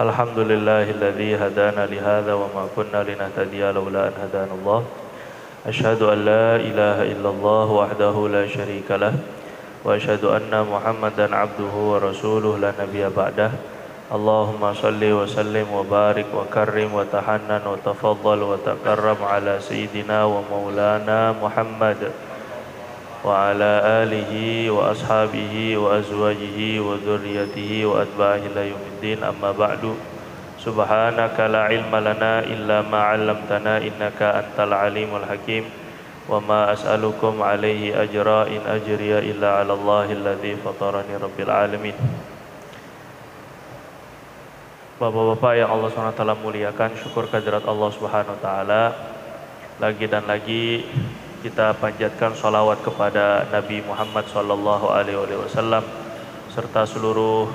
Alhamdulillahilladzi hadana li hadza wa ma kunna linahtadiya laula an hadanallah. Asyhadu an la ilaha illallah wahdahu la syarika lah wa asyhadu anna Muhammadan abduhu wa rasuluh la nabiyya ba'dah. Allahumma salli wa sallim wa barik wa karrim wa tahannan wa tafaddal wa takarram ala sayyidina wa maulana Muhammad wa ala alihi wa ashabihi wa azwajihi wa dhurriyyatihi wa atba'ihi ila yaumiddin, amma ba'du. Subhanaka la ilma lana illa ma 'allamtana innaka antal alimul hakim wa ma as'alukum alaihi ajra in ajriya illa 'ala Allahil ladzi fatarani rabbil alamin. Bapak-bapak yang Allah SWT muliakan, syukur kehadirat Allah SWT. Lagi dan lagi kita panjatkan sholawat kepada Nabi Muhammad SAW serta seluruh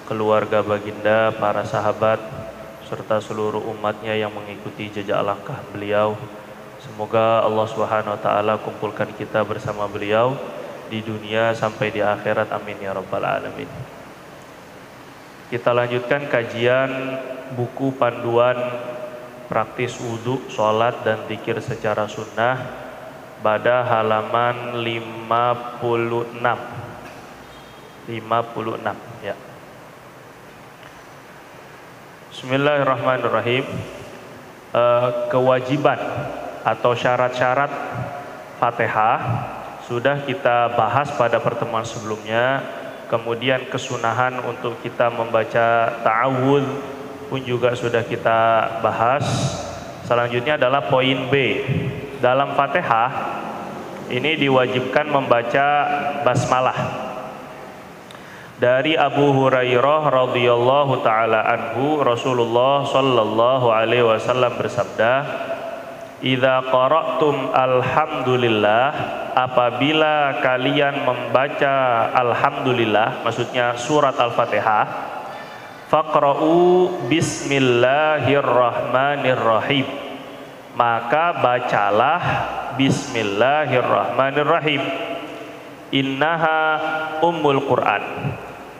keluarga baginda, para sahabat, serta seluruh umatnya yang mengikuti jejak langkah beliau. Semoga Allah SWT kumpulkan kita bersama beliau di dunia sampai di akhirat, amin ya rabbal alamin. Kita lanjutkan kajian buku panduan praktis wudhu, sholat dan zikir secara sunnah pada halaman 56 ya. Bismillahirrahmanirrahim. Kewajiban atau syarat-syarat Fatihah sudah kita bahas pada pertemuan sebelumnya. Kemudian kesunahan untuk kita membaca ta'awudz pun juga sudah kita bahas. Selanjutnya adalah poin B. Dalam Fatihah ini diwajibkan membaca basmalah. Dari Abu Hurairah radhiyallahu taala anhu, Rasulullah sallallahu alaihi wasallam bersabda, "Idza qara'tum alhamdulillah, apabila kalian membaca alhamdulillah, maksudnya surat Al-Fatihah, faqra'u bismillahirrahmanirrahim." Maka bacalah bismillahirrahmanirrahim. Innaha ummul Quran.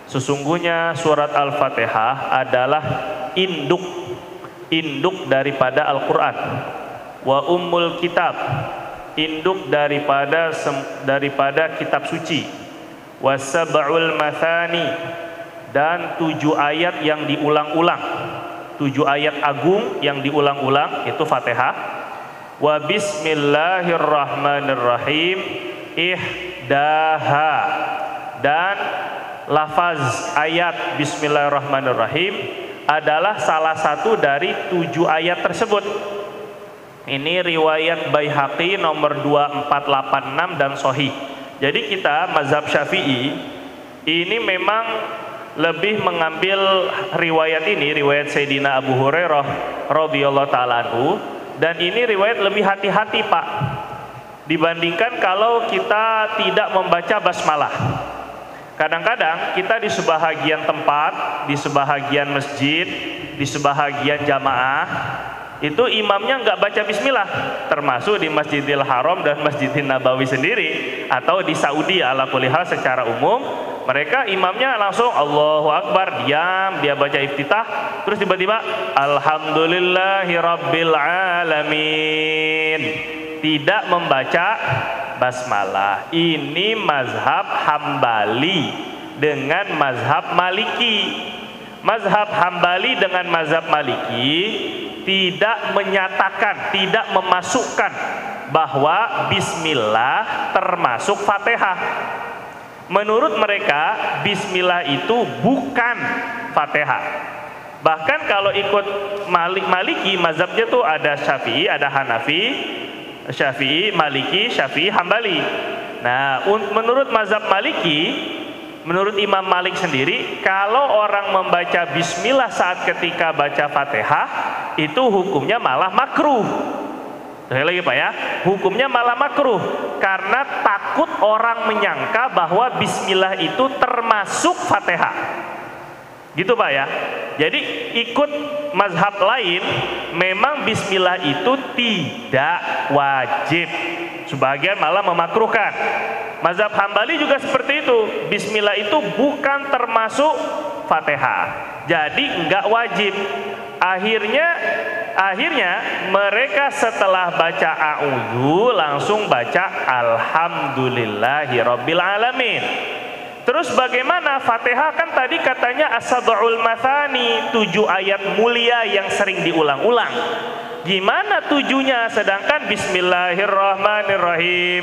Sesungguhnya surat Al-Fatihah adalah induk daripada Al-Quran. Wa ummul kitab, induk daripada kitab suci. Wa sab'ul mathani, dan 7 ayat yang diulang-ulang. 7 ayat agung yang diulang-ulang itu Fatihah. Wa bismillahirrahmanirrahim ihdaha, dan lafaz ayat bismillahirrahmanirrahim adalah salah satu dari 7 ayat tersebut. Ini riwayat Baihaqi nomor 2486 dan sahih. Jadi kita mazhab Syafi'i ini memang lebih mengambil riwayat ini, riwayat Sayyidina Abu Hurairah radhiyallahu ta'ala anhu, dan ini riwayat lebih hati-hati Pak dibandingkan kalau kita tidak membaca basmalah. Kadang-kadang kita di sebahagian tempat, di sebahagian masjid, di sebahagian jamaah itu imamnya nggak baca bismillah, termasuk di Masjidil Haram dan Masjidil Nabawi sendiri, atau di Saudi ala kulli hal secara umum mereka imamnya langsung Allahu Akbar, diam, dia baca iftitah, terus tiba-tiba Alhamdulillahi Rabbil Alamin, tidak membaca basmalah. Ini mazhab Hambali dengan mazhab Maliki. Mazhab Hambali dengan mazhab Maliki tidak menyatakan, tidak memasukkan bahwa bismillah termasuk Fatihah. Menurut mereka bismillah itu bukan Fatihah. Bahkan kalau ikut Maliki, mazhabnya tuh ada Syafi'i, ada Hanafi, Syafi'i, Maliki, Syafi'i, Hambali. Nah, menurut mazhab Maliki, menurut Imam Malik sendiri, kalau orang membaca bismillah saat ketika baca Fatihah itu hukumnya malah makruh. Sekali lagi Pak ya, hukumnya malah makruh karena takut orang menyangka bahwa bismillah itu termasuk Fatihah. Gitu Pak ya. Jadi ikut mazhab lain memang bismillah itu tidak wajib. Sebagian malah memakruhkan. Mazhab Hambali juga seperti itu. Bismillah itu bukan termasuk Fatihah. Jadi enggak wajib. Akhirnya mereka setelah baca a'udzu langsung baca alhamdulillahirabbil alamin. Terus bagaimana Fatihah kan tadi katanya as-sab'ul mathani, 7 ayat mulia yang sering diulang-ulang. Gimana 7-nya sedangkan bismillahirrahmanirrahim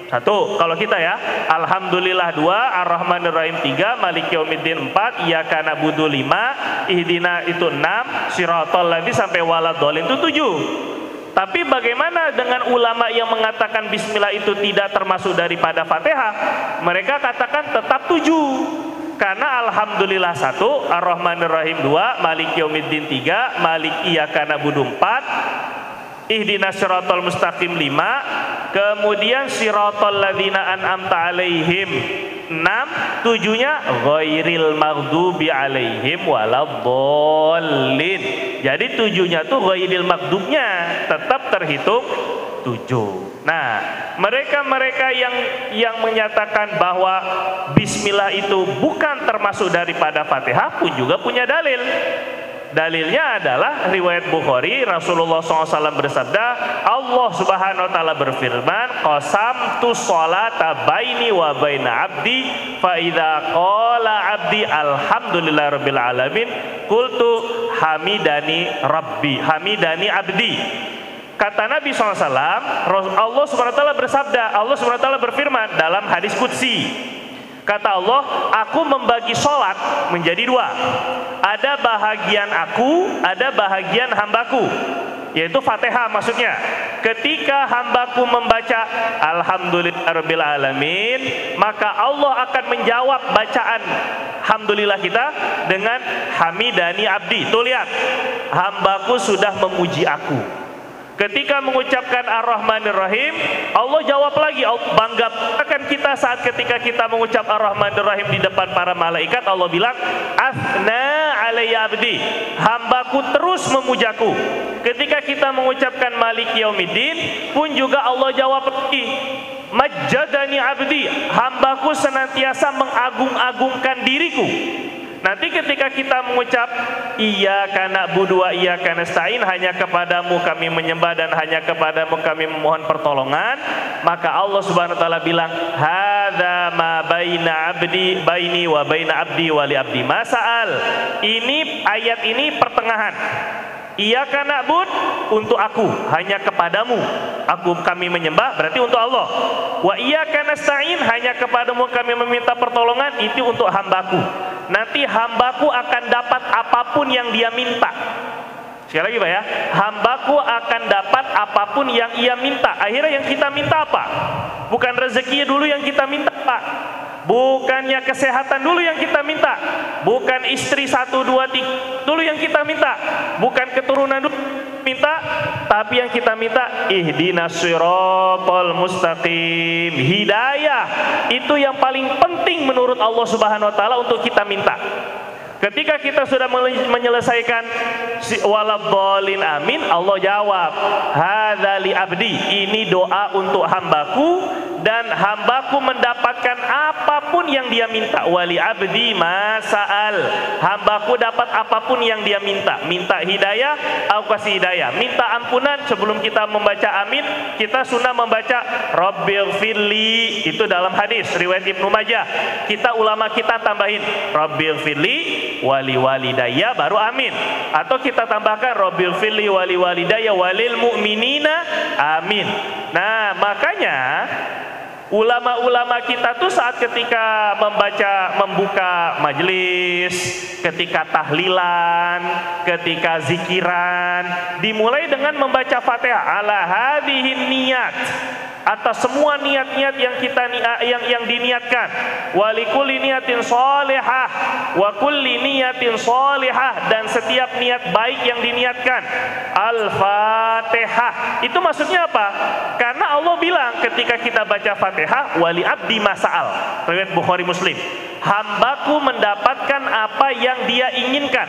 1 kalau kita ya, alhamdulillah 2, ar-rahmanir-rahim 3, maliki yaumiddin 4, iyyaka na'budu 5, ihdina itu 6, shiratal ladzina sampai waladhdallin itu 7. Tapi bagaimana dengan ulama yang mengatakan bismillah itu tidak termasuk daripada Fatihah? Mereka katakan tetap 7. Karena alhamdulillah 1, ar-rahmanir-rahim 2, maliki yaumiddin 3, maliki iyyaka na'budu 4, ihdinas siratal mustaqim 5, kemudian siratal ladzina an'amta alaihim 6, 7-nya ghairil maghdubi alaihim waladdallin. Jadi 7-nya tuh ghairil maghdubnya tetap terhitung 7. Nah, mereka yang menyatakan bahwa bismillah itu bukan termasuk daripada Fatihah pun juga punya dalil. Dalilnya adalah riwayat Bukhari, Rasulullah SAW bersabda, Allah Subhanahu wa taala berfirman, qasamtu sholata baini wa baina abdi fa idza qala abdi alhamdulillahirabbil alamin qultu hamidani rabbi hamidani abdi. Kata Nabi SAW, Allah Subhanahu wa taala bersabda, Allah Subhanahu wa taala berfirman dalam hadis qudsi. Kata Allah, aku membagi sholat menjadi 2. Ada bahagian aku, ada bahagian hambaku, yaitu Fatihah maksudnya. Ketika hambaku membaca alhamdulillahirabbil alamin, maka Allah akan menjawab bacaan alhamdulillah kita dengan hamidani abdi. Tuh lihat, hambaku sudah memuji aku. Ketika mengucapkan ar-rahmanir-rahim, Allah jawab lagi, Allah banggakan kita saat ketika kita mengucap ar-rahmanir-rahim di depan para malaikat. Allah bilang, asna alayya abdi, hambaku terus memujaku. Ketika kita mengucapkan maliki yaumiddin pun juga Allah jawab lagi, majjadani abdi, hambaku senantiasa mengagung-agungkan diriku. Nanti ketika kita mengucap iyyaka na'budu wa iyyaka nasta'in, hanya kepadamu kami menyembah dan hanya kepadamu kami memohon pertolongan, maka Allah Subhanahu wa taala bilang, hadza ma baini wa baina abdi wa li abdi ma sa'al. Ini ayat ini pertengahan. Iyyaka na'bud untuk aku, hanya kepadamu kami menyembah, berarti untuk Allah. Wa iyyaka nasta'in, hanya kepadamu kami meminta pertolongan, itu untuk hambaku. Nanti hambaku akan dapat apapun yang dia minta. Sekali lagi Pak ya, hambaku akan dapat apapun yang ia minta. Akhirnya yang kita minta apa? Bukan rezeki dulu yang kita minta Pak, bukannya kesehatan dulu yang kita minta, bukan istri 1, 2, 3 dulu yang kita minta, bukan keturunan dulu minta, tapi yang kita minta ihdinas siratal mustaqim, hidayah. Itu yang paling penting menurut Allah Subhanahu wa taala untuk kita minta. Ketika kita sudah menyelesaikan waladhdallin amin, Allah jawab, hadza li abdi, ini doa untuk hambaku dan hambaku mendapatkan apapun yang dia minta. Wali abdi masa'al, hambaku dapat apapun yang dia minta. Minta hidayah, aku kasih hidayah. Minta ampunan, sebelum kita membaca amin, kita sunnah membaca rabbighfirli, itu dalam hadis riwayat Ibnu Majah. Kita ulama kita tambahin rabbighfirli wali walidayya baru amin, atau kita tambahkan rabbighfirli wali walidayya walil mu'minina amin. Nah, makanya ulama-ulama kita tuh saat ketika membuka majelis, ketika tahlilan, ketika zikiran, dimulai dengan membaca Fatihah ala hadhihi niyat, atas semua niat-niat yang diniatkan. Walikulli niyatin sholihah wa kulli niyatin sholihah, dan setiap niat baik yang diniatkan. Al-Fatihah. Itu maksudnya apa? Karena Allah bilang ketika kita baca Fatihah, wali abdi masa'al, riwayat Bukhari Muslim, hambaku mendapatkan apa yang dia inginkan.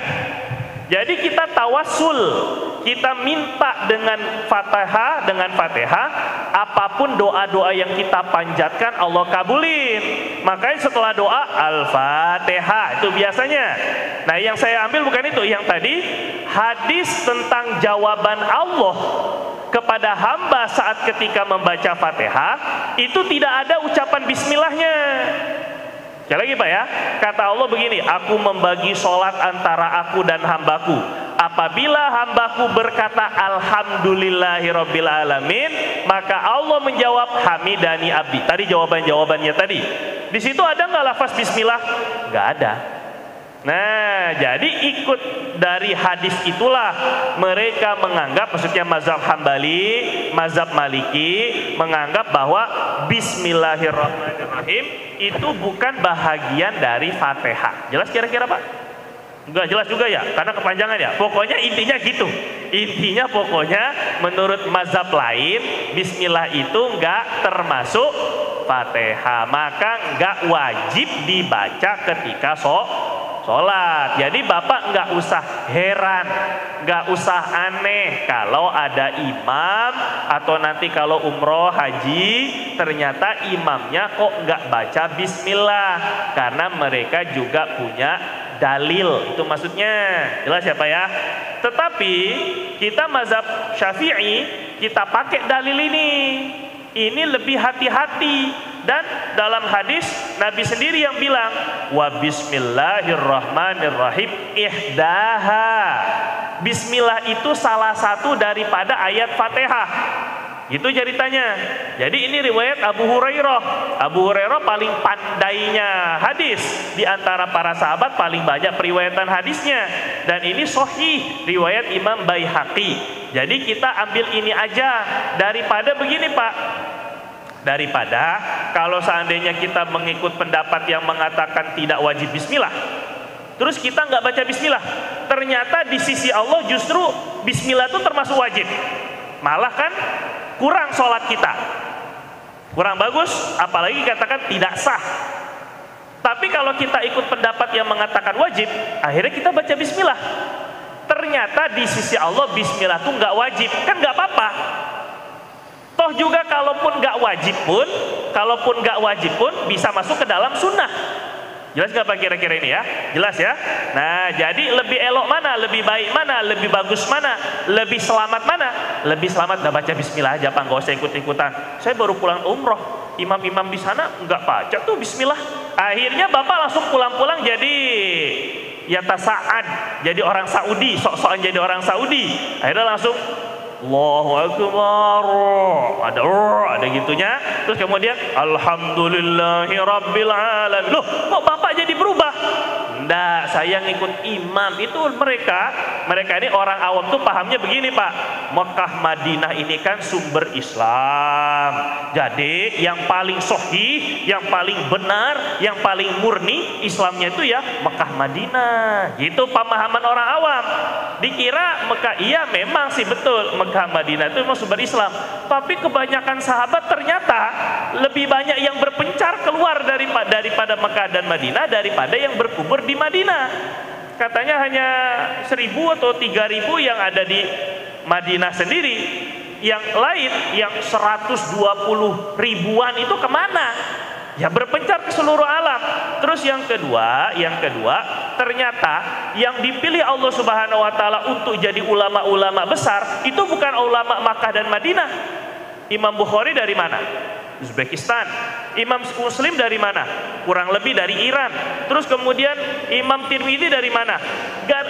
Jadi kita tawassul, kita minta dengan Fatihah, apapun doa-doa yang kita panjatkan Allah kabulin. makanya setelah doa Al-Fatihah itu biasanya. Nah yang saya ambil bukan itu, yang tadi hadis tentang jawaban Allah kepada hamba saat ketika membaca Fatihah itu tidak ada ucapan bismillahnya. Sekali lagi Pak ya, kata Allah begini, aku membagi sholat antara aku dan hambaku. Apabila hambaku berkata alhamdulillahirabbil alamin, maka Allah menjawab hamidani abdi. Tadi jawabannya tadi. Di situ ada nggak lafaz bismillah? Nggak ada. Nah, jadi ikut dari hadis itulah mereka menganggap, maksudnya mazhab Hambali, mazhab Maliki menganggap bahwa Bismillahirrahmanirrahim itu bukan bahagian dari Fatihah. Jelas kira-kira Pak? Enggak jelas juga ya, karena kepanjangan ya. Pokoknya intinya gitu. Intinya pokoknya menurut mazhab lain, Bismillah itu enggak termasuk Fatihah, maka enggak wajib dibaca ketika sholat. Jadi Bapak nggak usah heran, nggak usah aneh kalau ada imam atau nanti kalau umroh haji ternyata imamnya kok nggak baca bismillah, karena mereka juga punya dalil. Itu maksudnya, jelas ya Pak ya. Tetapi kita mazhab Syafi'i kita pakai dalil ini lebih hati-hati. Dan dalam hadis Nabi sendiri yang bilang wa bismillahirrahmanirrahim ihdaha. Bismillah itu salah satu daripada ayat Fatihah. Itu ceritanya. Jadi ini riwayat Abu Hurairah. Abu Hurairah paling pandainya hadis di antara para sahabat, paling banyak periwayatan hadisnya, dan ini sahih riwayat Imam Baihaqi. Jadi kita ambil ini aja daripada begini Pak. Daripada kalau seandainya kita mengikut pendapat yang mengatakan tidak wajib bismillah, terus kita nggak baca bismillah, ternyata di sisi Allah justru bismillah itu termasuk wajib, malah kan kurang sholat kita, kurang bagus, apalagi katakan tidak sah. Tapi kalau kita ikut pendapat yang mengatakan wajib, akhirnya kita baca bismillah, ternyata di sisi Allah bismillah itu nggak wajib, kan nggak apa-apa. Toh juga kalaupun nggak wajib pun bisa masuk ke dalam sunnah. Jelas nggak Pak kira-kira ini ya? Jelas ya? Nah, jadi lebih elok mana? Lebih baik mana? Lebih bagus mana? Lebih selamat mana? Lebih selamat nggak baca bismillah aja Pak, nggak usah ikut-ikutan. Saya baru pulang umroh, imam-imam di sana nggak baca tuh bismillah. Akhirnya Bapak langsung pulang-pulang jadi ya tasa'ad, jadi orang Saudi, sok-sokan jadi orang Saudi. Akhirnya langsung Allahu Akbar, ada gitunya, terus kemudian Alhamdulillahirabbil alamin. Loh, kok Bapak jadi berubah? Enggak, saya ngikut imam. Itu mereka ini orang awam tuh pahamnya begini Pak, Mekah Madinah ini kan sumber Islam. Jadi yang paling sahih, yang paling benar, yang paling murni Islamnya itu ya Mekah Madinah. Gitu pemahaman orang awam. Dikira Mekah, iya memang sih betul Mekah Madinah itu memang sumber Islam, tapi kebanyakan sahabat ternyata lebih banyak yang berpencar keluar daripada Mekah dan Madinah daripada yang berkubur di Madinah. Katanya hanya 1.000 atau 3.000 yang ada di Madinah sendiri, yang lain yang 120 ribuan itu kemana? Ya berpencar ke seluruh alam. Terus yang kedua ternyata yang dipilih Allah Subhanahu wa taala untuk jadi ulama-ulama besar itu bukan ulama Makkah dan Madinah. Imam Bukhari dari mana? Uzbekistan. Imam Muslim dari mana? Kurang lebih dari Iran. Terus kemudian Imam Tirmidzi dari mana?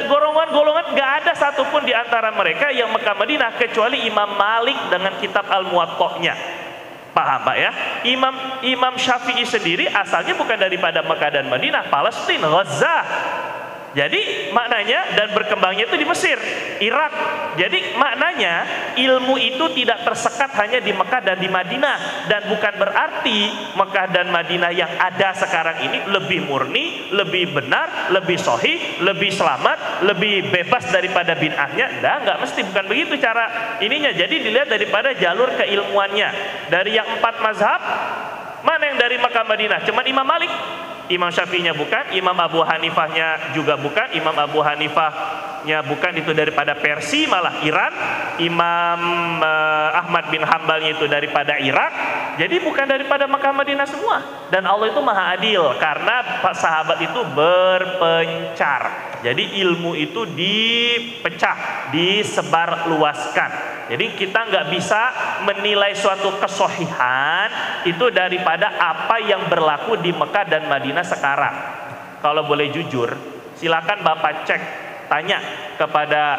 Golongan-golongan gak ada satupun di antara mereka yang Mekah Madinah kecuali Imam Malik dengan kitab Al-Muwatta'nya. Paham Pak ya? Imam Syafi'i sendiri asalnya bukan daripada Mekah dan Madinah, Palestina, Gaza. Jadi maknanya dan berkembangnya itu di Mesir, Irak. Jadi maknanya ilmu itu tidak tersekat hanya di Mekah dan di Madinah, dan bukan berarti Mekah dan Madinah yang ada sekarang ini lebih murni, lebih benar, lebih sahih, lebih selamat, lebih bebas daripada bid'ahnya. Enggak mesti, bukan begitu cara ininya. Jadi dilihat daripada jalur keilmuannya. Dari yang 4 mazhab, mana yang dari Mekah Madinah? Cuman Imam Malik. Imam Syafi'inya bukan, Imam Abu Hanifahnya juga bukan. Imam Abu Hanifah mazhabnya bukan itu daripada Persia malah Iran, Imam Ahmad bin Hambalnya itu daripada Irak, jadi bukan daripada Makkah Madinah semua. Dan Allah itu maha adil karena sahabat itu berpencar, jadi ilmu itu dipecah, disebar luaskan. Jadi kita nggak bisa menilai suatu kesohihan itu daripada apa yang berlaku di Mekah dan Madinah sekarang. Kalau boleh jujur, silakan Bapak cek, tanya kepada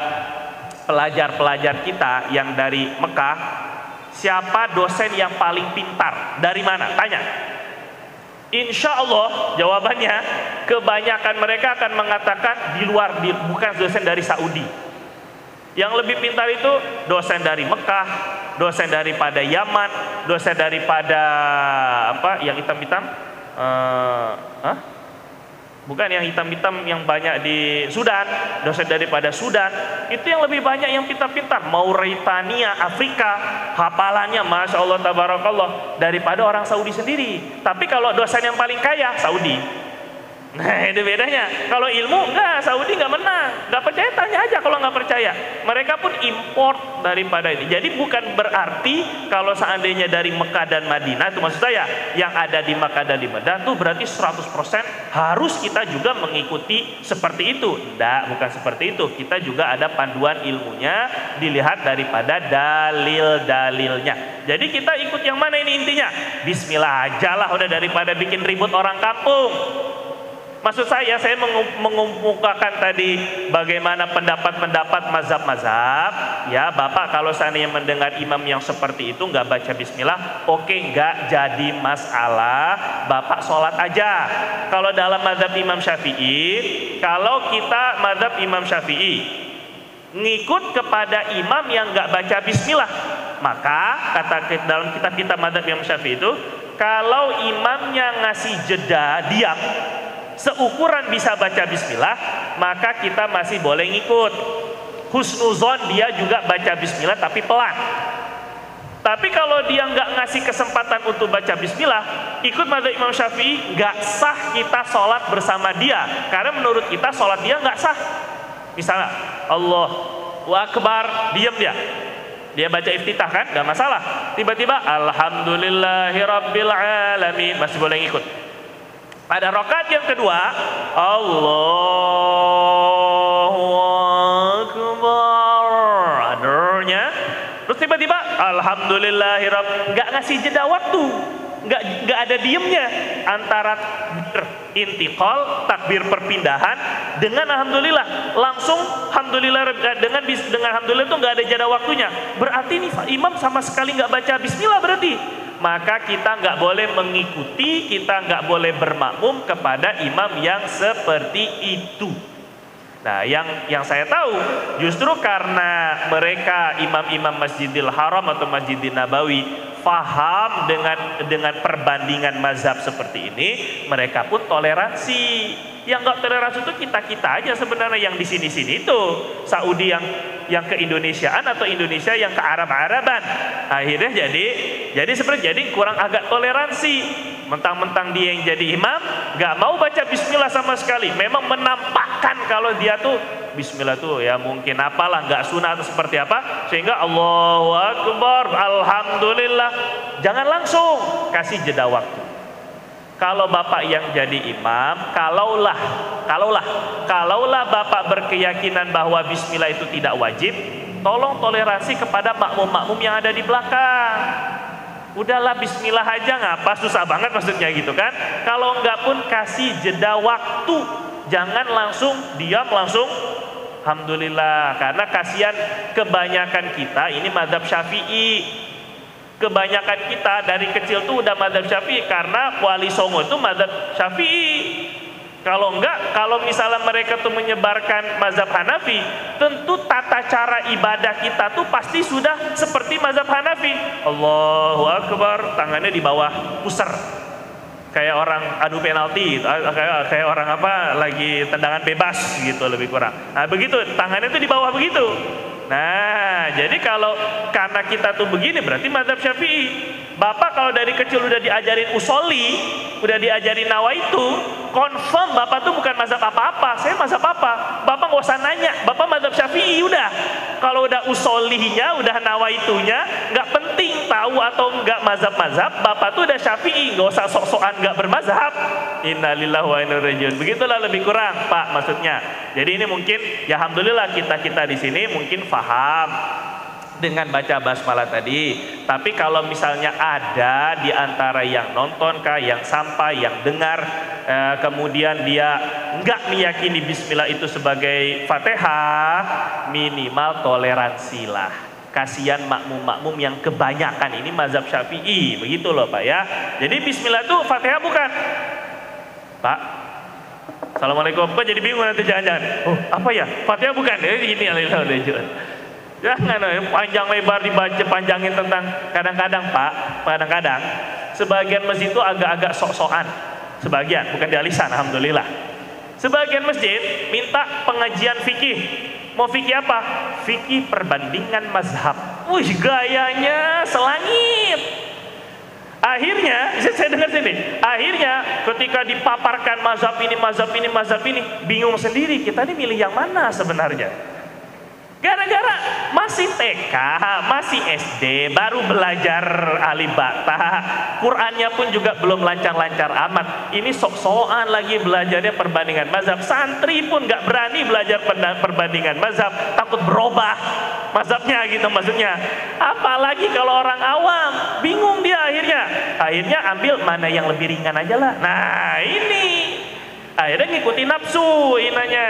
pelajar-pelajar kita yang dari Mekah, siapa dosen yang paling pintar, dari mana? Tanya. Insya Allah jawabannya kebanyakan mereka akan mengatakan bukan dosen dari Saudi. Yang lebih pintar itu dosen dari Mekah, dosen daripada Yaman, dosen daripada apa yang hitam-hitam, bukan yang hitam-hitam yang banyak di Sudan, dosen daripada Sudan, itu yang lebih banyak yang pintar-pintar. Mauritania, Afrika, hafalannya Masya Allah Tabarakallah daripada orang Saudi sendiri. Tapi kalau dosen yang paling kaya, Saudi. Nah itu bedanya. Kalau ilmu enggak, Saudi enggak menang. Enggak percaya tanya aja kalau enggak percaya. Mereka pun import daripada ini. Jadi bukan berarti kalau seandainya dari Mekah dan Madinah, itu maksud saya yang ada di Mekah dan di Madinah itu berarti 100% harus kita juga mengikuti seperti itu. Enggak, bukan seperti itu. Kita juga ada panduan ilmunya, dilihat daripada dalil-dalilnya. Jadi kita ikut yang mana ini intinya? Bismillah aja lah udah, daripada bikin ribut orang kampung. Maksud saya mengemukakan tadi bagaimana pendapat-pendapat mazhab-mazhab. Ya Bapak kalau seandainya mendengar imam yang seperti itu nggak baca bismillah, oke, nggak jadi masalah, Bapak sholat aja. Kalau dalam mazhab Imam Syafi'i, kalau kita mazhab Imam Syafi'i ngikut kepada imam yang nggak baca bismillah, maka kata dalam kitab kita mazhab Imam Syafi'i itu, kalau imamnya ngasih jeda diam seukuran bisa baca bismillah, maka kita masih boleh ngikut. Husnuzon dia juga baca bismillah tapi pelan. Tapi kalau dia nggak ngasih kesempatan untuk baca bismillah, ikut mazhab Imam Syafi'i, nggak sah kita sholat bersama dia, karena menurut kita sholat dia nggak sah. Misalnya Allahu Akbar, diam dia baca iftitah kan, nggak masalah. Tiba-tiba Alhamdulillahirabbil alamin, masih boleh ngikut. Pada rakaat yang kedua, Allahu Akbar, adornya, terus tiba-tiba Alhamdulillahirabbil, nggak ngasih jeda waktu, nggak ada diemnya antara intiqal, takbir perpindahan dengan alhamdulillah, langsung alhamdulillah dengan alhamdulillah itu nggak ada jeda waktunya. Berarti ini imam sama sekali nggak baca bismillah berarti. Maka kita nggak boleh mengikuti, kita nggak boleh bermakmum kepada imam yang seperti itu. Nah, yang saya tahu justru karena mereka imam-imam Masjidil Haram atau Masjidil Nabawi faham dengan perbandingan mazhab seperti ini, mereka pun toleransi. Yang nggak toleransi itu kita aja sebenarnya, yang di sini itu Saudi yang ke Indonesiaan atau Indonesia yang ke Arab-Araban. Akhirnya jadi sebenarnya kurang agak toleransi. Mentang-mentang dia yang jadi imam, nggak mau baca bismillah sama sekali. Memang menampakkan kalau dia tuh bismillah tuh ya mungkin apalah, nggak sunah atau seperti apa, sehingga Allahu Akbar, alhamdulillah. Jangan langsung, kasih jeda waktu. Kalau Bapak yang jadi imam, kalaulah Bapak berkeyakinan bahwa bismillah itu tidak wajib, tolong toleransi kepada makmum-makmum yang ada di belakang. Udahlah bismillah aja, ngapa susah banget maksudnya gitu kan. Kalau enggak pun kasih jeda waktu, jangan langsung diam langsung alhamdulillah. Karena kasihan kebanyakan kita ini mazhab Syafi'i. Kebanyakan kita dari kecil tuh udah mazhab Syafi'i karena Wali Songo itu mazhab Syafi'i. Kalau enggak, kalau misalnya mereka tuh menyebarkan mazhab Hanafi, tentu tata cara ibadah kita tuh pasti sudah seperti mazhab Hanafi. Allahu Akbar, tangannya di bawah pusar, kayak orang adu penalti, kayak orang apa lagi tendangan bebas gitu lebih kurang. Nah begitu, tangannya tuh di bawah begitu. Nah, jadi kalau karena kita tuh begini berarti mazhab Syafi'i. Bapak kalau dari kecil udah diajarin usoli, udah diajarin nawaitu, confirm Bapak tuh bukan mazhab apa-apa. Saya mazhab apa? Bapak nggak usah nanya, Bapak mazhab Syafi'i udah. Kalau udah usolinya, udah nawaitunya, nggak penting tahu atau nggak mazhab-mazhab, Bapak tuh udah Syafi'i, nggak usah sok-sokan nggak bermazhab. Innalillahi wa inna ilaihi raji'un. Begitulah lebih kurang, Pak, maksudnya. Jadi ini mungkin, ya alhamdulillah kita di sini mungkin paham dengan baca basmalah tadi. Tapi kalau misalnya ada di antara yang nonton kah, yang sampai, yang dengar, kemudian dia nggak meyakini bismillah itu sebagai Fatihah, minimal toleransilah. Kasihan makmum-makmum yang kebanyakan ini mazhab Syafi'i, begitu loh Pak ya. Jadi bismillah itu Fatihah bukan? Pak, Assalamualaikum, kok jadi bingung nanti jangan-jangan. Oh, apa ya? Fatihah bukan? Ini alhamdulillah. Jangan panjang lebar dibaca, panjangin tentang kadang-kadang Pak, kadang-kadang sebagian masjid itu agak-agak sok-sokan. Sebagian, bukan di alisan, alhamdulillah. Sebagian masjid minta pengajian fikih. Mau fikih apa? Fikih perbandingan mazhab. Wih, gayanya selangit. Akhirnya, saya dengar sini. Akhirnya, ketika dipaparkan mazhab ini, mazhab ini, mazhab ini, bingung sendiri. Kita ini milih yang mana sebenarnya? Gara-gara masih TK, masih SD, baru belajar alibata, Qurannya pun juga belum lancar-lancar amat. Ini sok-sokan lagi belajarnya perbandingan mazhab. Santri pun nggak berani belajar perbandingan mazhab, takut berubah mazhabnya gitu maksudnya. Apalagi kalau orang awam, bingung dia akhirnya. Akhirnya ambil mana yang lebih ringan aja lah. Nah ini. Akhirnya ngikutin nafsu inanya.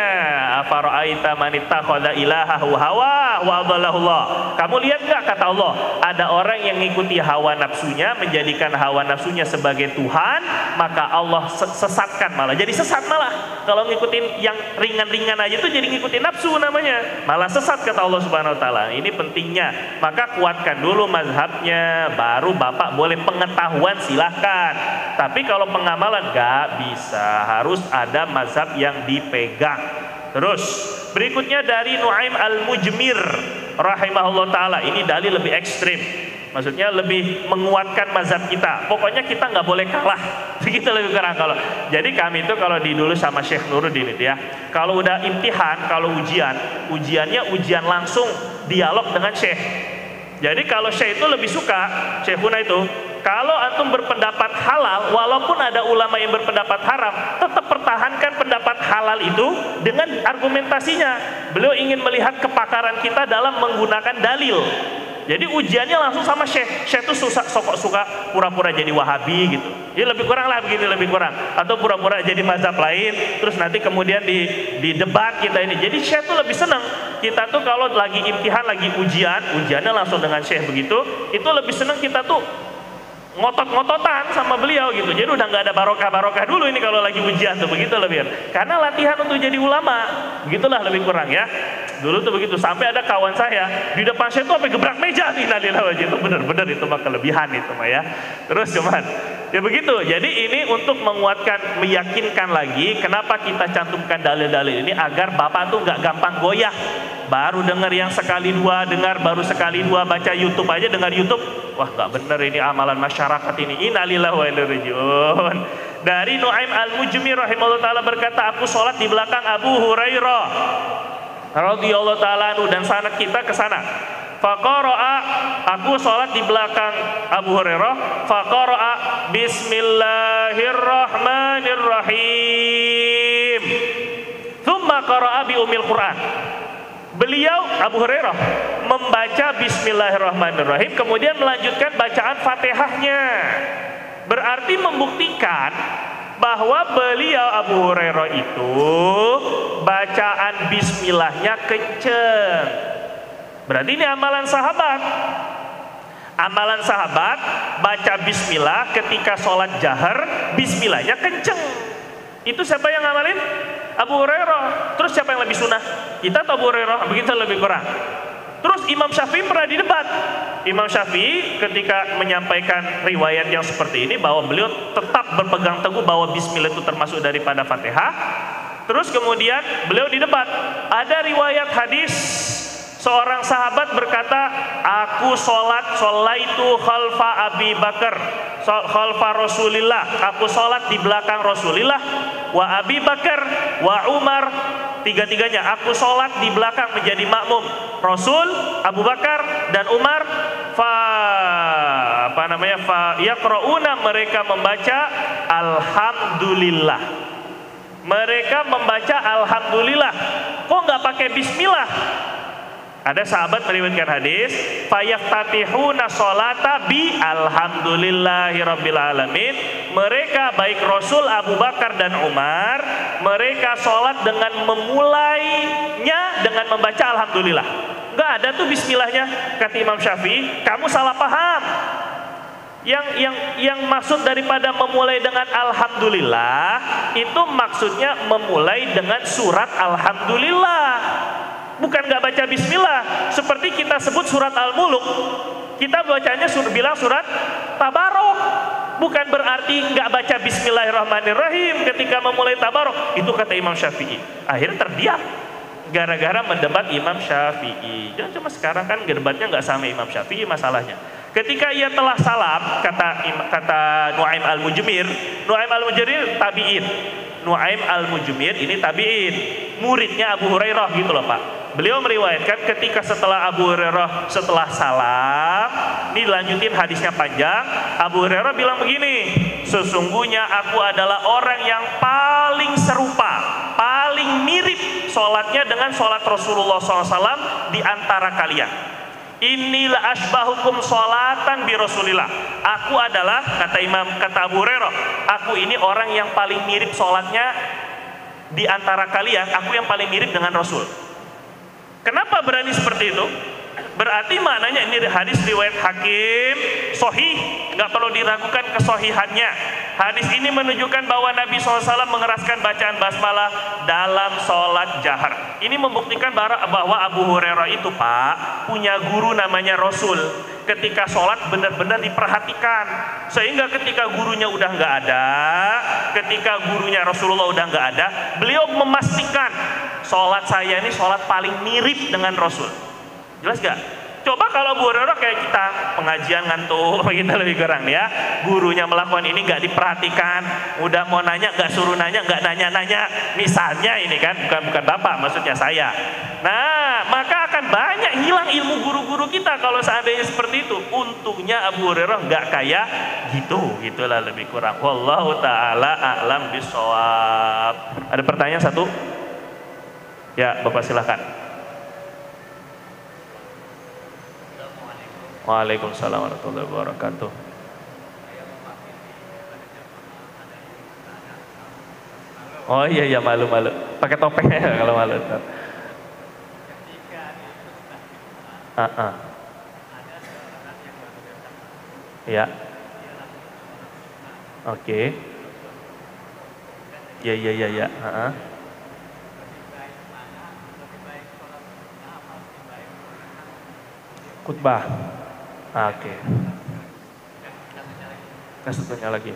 Afara'aita man ittakhadha ilahahu hawa wa adallahullah. Kamu lihat enggak kata Allah, ada orang yang ngikuti hawa nafsunya, menjadikan hawa nafsunya sebagai Tuhan, maka Allah sesatkan malah. Jadi sesat malah. Kalau ngikutin yang ringan-ringan aja itu jadi ngikutin nafsu namanya. Malah sesat kata Allah Subhanahu wa taala. Ini pentingnya. Maka kuatkan dulu mazhabnya, baru Bapak boleh pengetahuan silahkan. Tapi kalau pengamalan enggak bisa, harus ada mazhab yang dipegang. Terus berikutnya dari Nuaim Al-Mujmir rahimahullah ta'ala. Ini dalil lebih ekstrim, maksudnya lebih menguatkan mazhab kita. Pokoknya kita nggak boleh kalah. Begitu lebih kurang kalau. Jadi kami itu kalau dulu sama Syekh Nuruddin itu ya, kalau udah imtihan, kalau ujiannya ujian langsung dialog dengan Syekh. Jadi kalau Syekh itu lebih suka, Syekhuna itu, kalau antum berpendapat halal, walaupun ada ulama yang berpendapat haram, tetap pertahankan pendapat halal itu dengan argumentasinya. Beliau ingin melihat kepakaran kita dalam menggunakan dalil. Jadi ujiannya langsung sama Syekh. Syekh itu suka pura-pura jadi Wahabi gitu. Jadi lebih kurang lah begini, lebih kurang. Atau pura-pura jadi mazhab lain, terus nanti kemudian di debat kita ini. Jadi Syekh itu lebih senang. Kita tuh kalau lagi imtihan, lagi ujiannya langsung dengan Syekh begitu, itu lebih senang kita tuh ngotot-ngototan sama beliau gitu. Jadi udah nggak ada barokah-barokah dulu ini kalau lagi ujian tuh, begitu lebih. Karena latihan untuk jadi ulama, begitulah lebih kurang ya. Dulu tuh begitu, sampai ada kawan saya di depan saya tuh sampai gebrak meja nih, itu bener-bener itu mah kelebihan itu mah ya. Terus cuman ya begitu. Jadi ini untuk menguatkan, meyakinkan lagi kenapa kita cantumkan dalil-dalil ini agar Bapak tuh nggak gampang goyah. Baru dengar yang sekali dua, baru sekali dua baca YouTube aja, dengar YouTube, wah nggak bener ini amalan masyarakat ini. Innalillahi wa inna ilaihi raji'un. Dari Nuaim Al-Mujmir rahimahullah taala berkata, aku sholat di belakang Abu Hurairah radhiyallahu taala anhu, dan sanad kita ke sana. Faqara'a, aku sholat di belakang Abu Hurairah. Faqara'a Bismillahirrahmanirrahim. Tsumma qara'a bi ummil Quran. Beliau Abu Hurairah membaca Bismillahirrahmanirrahim, kemudian melanjutkan bacaan Fatihahnya. Berarti membuktikan bahwa beliau Abu Hurairah itu bacaan Bismillahnya kenceng. Berarti ini amalan sahabat. Amalan sahabat baca Bismillah ketika sholat jahar, Bismillahnya kenceng. Itu siapa yang ngamalin? Abu Hurairah. Terus siapa yang lebih sunnah? Kita atau Abu Hurairah? Begitu lebih kurang. Terus Imam Syafi'i pernah didebat. Imam Syafi'i ketika menyampaikan riwayat yang seperti ini, bahwa beliau tetap berpegang teguh bahwa Bismillah itu termasuk daripada Fatihah. Terus kemudian beliau didebat. Ada riwayat hadis Seorang sahabat berkata, aku sholaitu khalfa Abi Bakar, khalfa Rasulillah, aku sholat di belakang Rasulillah, wa Abi Bakar, wa Umar, tiga-tiganya aku sholat di belakang menjadi makmum Rasul, Abu Bakar dan Umar. Fa yaqrauna, mereka membaca alhamdulillah. Mereka membaca alhamdulillah. Kok nggak pakai bismillah? Ada sahabat meriwayatkan hadis, fayaftatihuna sholata bi alhamdulillahirabbil alamin. Mereka baik Rasul, Abu Bakar dan Umar, mereka sholat dengan memulainya dengan membaca alhamdulillah. Enggak ada tuh bismillahnya, kata Imam Syafi'i. Kamu salah paham. Yang maksud daripada memulai dengan alhamdulillah itu maksudnya memulai dengan surat alhamdulillah, bukan nggak baca bismillah. Seperti kita sebut surat Al-Muluk, kita bacanya bilang surat Tabarok, bukan berarti nggak baca bismillahirrahmanirrahim ketika memulai Tabarok. Itu kata Imam Syafi'i. Akhirnya terdiam gara-gara mendebat Imam Syafi'i. Jangan cuma sekarang kan debatnya nggak sama Imam Syafi'i masalahnya. Ketika ia telah salam, kata Nuaim Al-Mujmir, Nuaim Al-Mujmir tabi'in. Nuaim Al-Mujmir ini tabi'in, muridnya Abu Hurairah gitu loh Pak. Beliau meriwayatkan ketika setelah Abu Hurairah setelah salam, ini lanjutin hadisnya panjang. Abu Hurairah bilang begini, sesungguhnya aku adalah orang yang paling serupa, paling mirip sholatnya dengan sholat Rasulullah SAW di antara kalian. Inilah asbahukum sholatan bi Rasulillah. Aku adalah, kata Abu Hurairah, aku ini orang yang paling mirip sholatnya di antara kalian. Aku yang paling mirip dengan Rasul. Kenapa berani seperti itu? Berarti maknanya ini hadis riwayat Hakim, sahih, nggak perlu diragukan kesohihannya. Hadis ini menunjukkan bahwa Nabi SAW mengeraskan bacaan basmalah dalam sholat jahar. Ini membuktikan bahwa Abu Hurairah itu Pak punya guru namanya Rasul. Ketika sholat benar-benar diperhatikan, sehingga ketika gurunya udah nggak ada, ketika gurunya Rasulullah udah nggak ada, beliau memastikan sholat saya ini sholat paling mirip dengan Rasul. Jelas gak? Coba kalau Abu Hurairah kayak kita, pengajian ngantuk, kita lebih kurang ya. Gurunya melakukan ini nggak diperhatikan, udah mau nanya nggak suruh nanya, nggak nanya-nanya. Misalnya ini kan, bukan bapak, maksudnya saya. Nah, maka akan banyak hilang ilmu guru-guru kita kalau seandainya seperti itu. Untungnya Abu Hurairah nggak kayak gitu, gitulah lebih kurang. Wallahu taala a'lam bishawab. Ada pertanyaan satu? Ya, Bapak silahkan. Waalaikumsalam warahmatullahi wabarakatuh. Oh iya malu-malu. Pakai topeng ya kalau malu. Ya. Oke. Ya. Khutbah. Oke. Satunya lagi.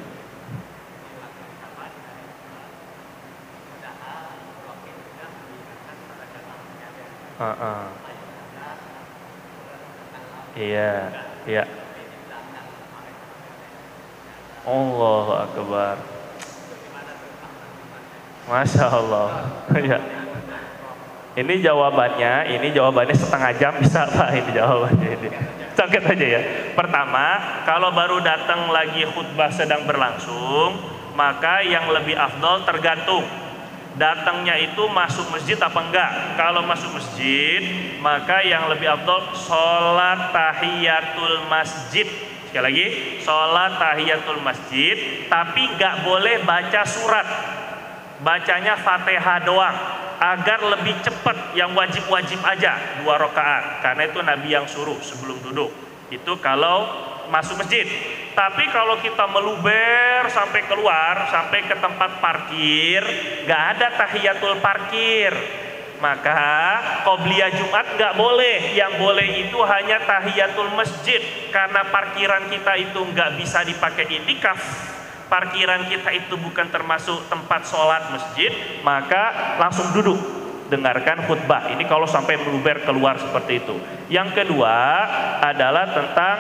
Iya. Allahu Akbar. Masya Allah. Ya. Ini jawabannya setengah jam bisa Pak, ini jawabannya ini. Sakit aja ya. Pertama, kalau baru datang lagi khutbah sedang berlangsung, maka yang lebih afdol tergantung datangnya itu masuk masjid apa enggak. Kalau masuk masjid, maka yang lebih afdol sholat tahiyatul masjid. Sekali lagi, sholat tahiyatul masjid, tapi enggak boleh baca surat, bacanya Fatihah doang, agar lebih cepat. Yang wajib-wajib aja 2 rakaat, karena itu Nabi yang suruh sebelum duduk. Itu kalau masuk masjid. Tapi kalau kita meluber sampai keluar, sampai ke tempat parkir, nggak ada tahiyatul parkir, maka qobliyah Jumat nggak boleh. Yang boleh itu hanya tahiyatul masjid, karena parkiran kita itu nggak bisa dipakai i'tikaf. Parkiran kita itu bukan termasuk tempat sholat masjid, maka langsung duduk. dengarkan khutbah. Ini kalau sampai meluber keluar seperti itu. Yang kedua adalah tentang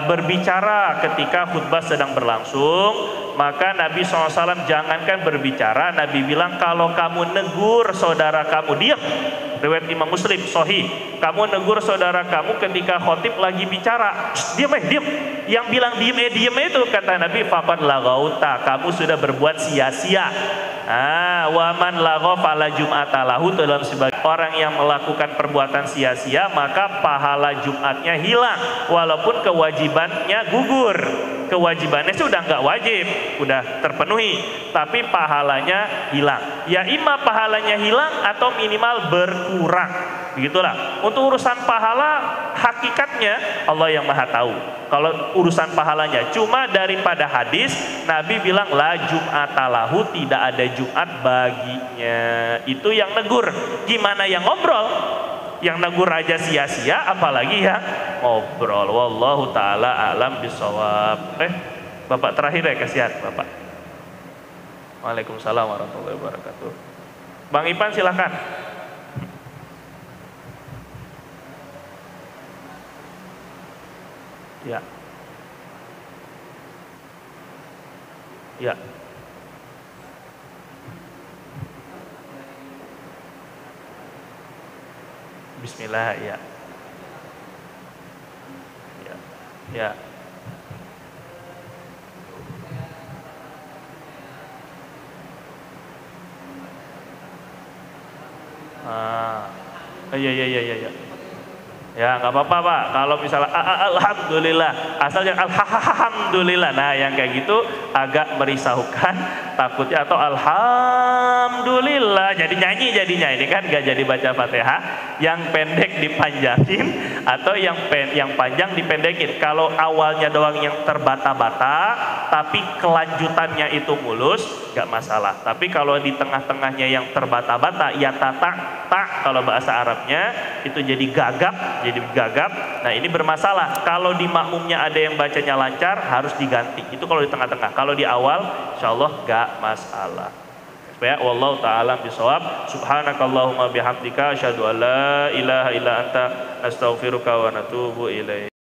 berbicara ketika khutbah sedang berlangsung. Maka Nabi SAW jangankan berbicara, Nabi bilang kalau kamu negur saudara kamu, diam. Riwayat Imam Muslim, sahih. Kamu negur saudara kamu ketika khotib lagi bicara, diam diam. Yang bilang diam itu kata Nabi, faqad laghauta, kamu sudah berbuat sia-sia. Waman lagho fala jum'ata lahu, dalam sebagai orang yang melakukan perbuatan sia-sia maka pahala Jumatnya hilang, walaupun kewajibannya gugur. Kewajibannya sudah nggak wajib, udah terpenuhi, tapi pahalanya hilang. Ya imma pahalanya hilang atau minimal berkurang. Begitulah. Untuk urusan pahala hakikatnya Allah yang Maha tahu. Kalau urusan pahalanya, cuma daripada hadis Nabi bilang la jum'atalahu, tidak ada Jumat baginya. Itu yang negur. Gimana yang ngobrol? Yang negur aja sia-sia, apalagi yang ngobrol. Wallahu taala alam bisawab. Bapak terakhir ya, kasihan Bapak. Waalaikumsalam warahmatullahi wabarakatuh. Bang Ipan silakan. Ya. Ya. Bismillah, ya. Ya. Ya. Iya. Ya nggak apa-apa Pak, kalau misalnya alhamdulillah, asal jangan alhamdulillah. Nah yang kayak gitu agak merisaukan takutnya, atau alhamdulillah jadi nyanyi jadinya, ini kan nggak jadi baca Fatihah. Yang pendek dipanjangin atau yang panjang dipendekin. Kalau awalnya doang yang terbata-bata tapi kelanjutannya itu mulus, nggak masalah. Tapi kalau di tengah-tengahnya yang terbata-bata, ya tak kalau bahasa Arabnya itu jadi gagap. Nah ini bermasalah. Kalau di makmumnya ada yang bacanya lancar, harus diganti. Itu kalau di tengah-tengah. Kalau di awal, insya Allah gak masalah. Ya, wallahu ta'ala bisawab. Subhanakallahumma bihamdika asyhadu an la ilaha illa anta astaghfiruka wa natubu ilaik.